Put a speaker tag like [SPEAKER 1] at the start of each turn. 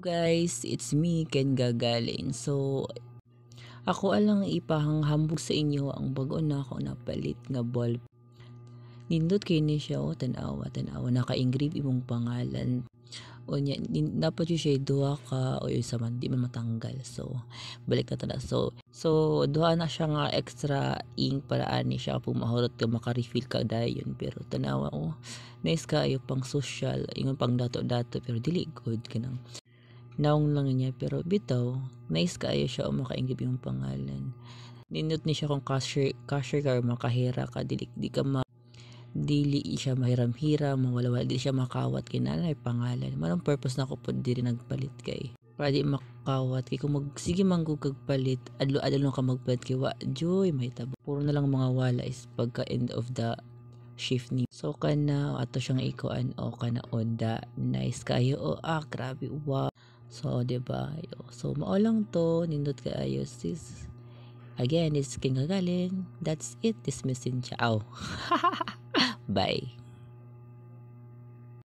[SPEAKER 1] Guys, it's me, Ken Gagalin. So, ako alang ipahanghambog sa inyo ang bago na ako napalit nga ball. Nindot kay ni siya o tanawa naka-engrave imong pangalan. O nya dapat yung siya duha ka o yung sa man di man matanggal. So, balik na tada. So duha na siya nga extra ink para ani siya kung mahurot ka maka-refill ka dayon. Pero tanawa nice ka ayo pang social, ingon pang dato-dato pero dili good kanang naong lang niya pero bitaw nice kaayo siya o makainggit yung pangalan. Nindot ni siya kung cashier ka or makahira ka dili siya mahiram-hiram mawala-wala di siya makawat kinala pangalan manong purpose na ko po diri nagpalit kay para di makawat kay kung sige manggug kag palit adlo ka magpalit kay wa joy may tabo puro na lang mga wala is pagka end of the shift ni so kana ato siyang ikuan o kana onda nice kayo o grabe wow. So, diba? So, mao lang to. Nindot kaayo sis. Again, it's King Gagalin. That's it. Dismissing. Ciao. Bye.